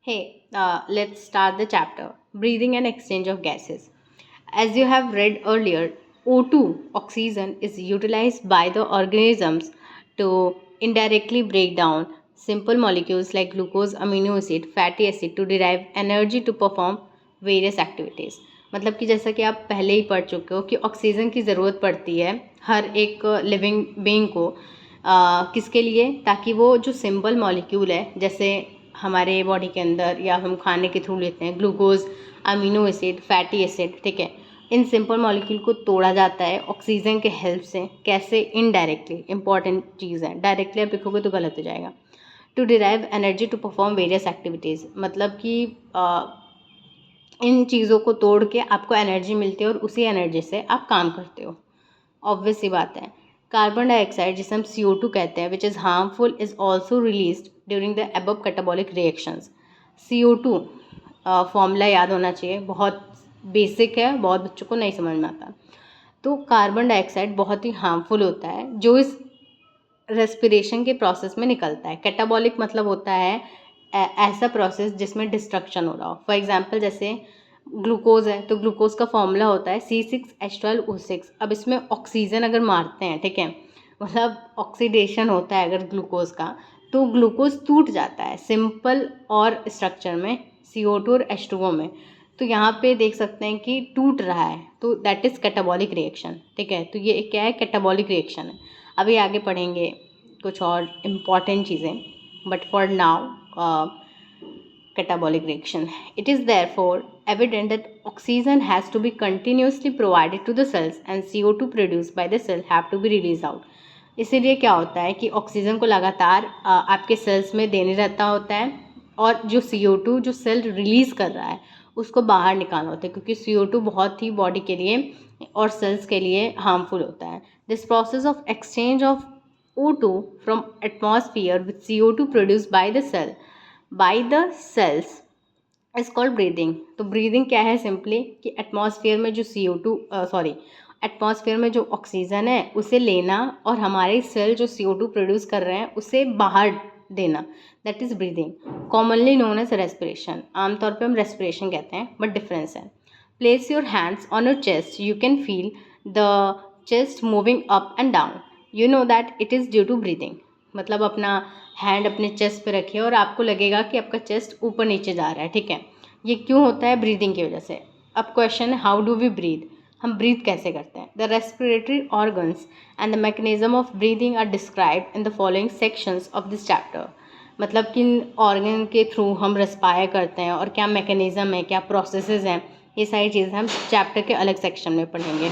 Let's start the chapter Breathing and Exchange of Gases. As you have read earlier, O2, oxygen, is utilized by the organisms to indirectly break down simple molecules like glucose, amino acid, fatty acid to derive energy to perform various activities. मतलब कि जैसा कि आप पहले ही पढ़ चुके हो कि ऑक्सीजन की ज़रूरत पड़ती है हर एक लिविंग बीइंग को किसके लिए, ताकि वो जो सिंपल मॉलिक्यूल है जैसे हमारे बॉडी के अंदर या हम खाने के थ्रू लेते हैं glucose, amino acid, fatty acid, ठीक है, इन सिंपल मॉलिक्यूल को तोड़ा जाता है ऑक्सीजन के हेल्प से. कैसे? इनडायरेक्टली. इंपॉर्टेंट चीज़ है, डायरेक्टली आप लिखोगे तो गलत हो जाएगा. To derive energy to perform various activities, मतलब कि इन चीज़ों को तोड़ के आपको एनर्जी मिलती है और उसी एनर्जी से आप काम करते हो. ऑब्वियस सी बात है. कार्बन डाइऑक्साइड जिसे हम CO2 कहते हैं which is harmful is also released during the above catabolic reactions. CO2 formula याद होना चाहिए, बहुत बेसिक है, बहुत बच्चों को नहीं समझ में आता. तो कार्बन डाइऑक्साइड बहुत ही हार्मफुल होता है जो इस रेस्पिरेशन के प्रोसेस में निकलता है. कैटाबॉलिक मतलब होता है ऐसा प्रोसेस जिसमें डिस्ट्रक्शन हो रहा हो. फॉर एग्जांपल जैसे ग्लूकोज है तो ग्लूकोज का फॉर्मूला होता है C6H12O6. अब इसमें ऑक्सीजन अगर मारते हैं, ठीक है, मतलब ऑक्सीडेशन होता है अगर ग्लूकोज का, तो ग्लूकोज टूट जाता है सिंपल और स्ट्रक्चर में CO2 और H2O में. तो यहाँ पे देख सकते हैं कि टूट रहा है, तो दैट इज़ कैटाबॉलिक रिएक्शन. ठीक है, तो ये क्या है? कैटाबॉलिक रिएक्शन है. अभी आगे पढ़ेंगे कुछ और इम्पॉर्टेंट चीज़ें, but for now catabolic reaction. It is therefore evident that oxygen has to be continuously provided to the cells and CO2 produced by the cell have to be released out. इसीलिए क्या होता है कि oxygen को लगातार आपके sales में देने रहता होता है और जो CO2 जो सेल रिलीज़ कर रहा है उसको बाहर निकालना होता है, क्योंकि CO2 बहुत ही बॉडी के लिए और सेल्स के लिए हार्मफुल होता है. This process of exchange of O2 from atmosphere with CO2 produced by the cell by the cells is called breathing. तो ब्रीदिंग क्या है? सिंपली कि एटमॉस्फेयर में जो एटमॉस्फेयर में जो ऑक्सीजन है उसे लेना और हमारे सेल जो CO2 प्रोड्यूस कर रहे हैं उसे बाहर देना, that is breathing. Commonly known as respiration. आमतौर पे हम रेस्पिरेशन कहते हैं, बट डिफरेंस है. Place your hands on your chest. You can feel the chest moving up and down. You know that it is due to breathing. मतलब अपना hand अपने chest पे रखिए और आपको लगेगा कि आपका चेस्ट ऊपर नीचे जा रहा है. ठीक है, ये क्यों होता है? ब्रीदिंग की वजह से. अब क्वेश्चन है, हाउ डू वी ब्रीद? हम ब्रीथ कैसे करते हैं? The respiratory organs and the mechanism of breathing are described in the following sections of this chapter. मतलब किन ऑर्गन के थ्रू हम रेस्पायर करते हैं और क्या मैकेनिज्म है, क्या प्रोसेसेस हैं, ये सारी चीज़ें हम चैप्टर के अलग सेक्शन में पढ़ेंगे.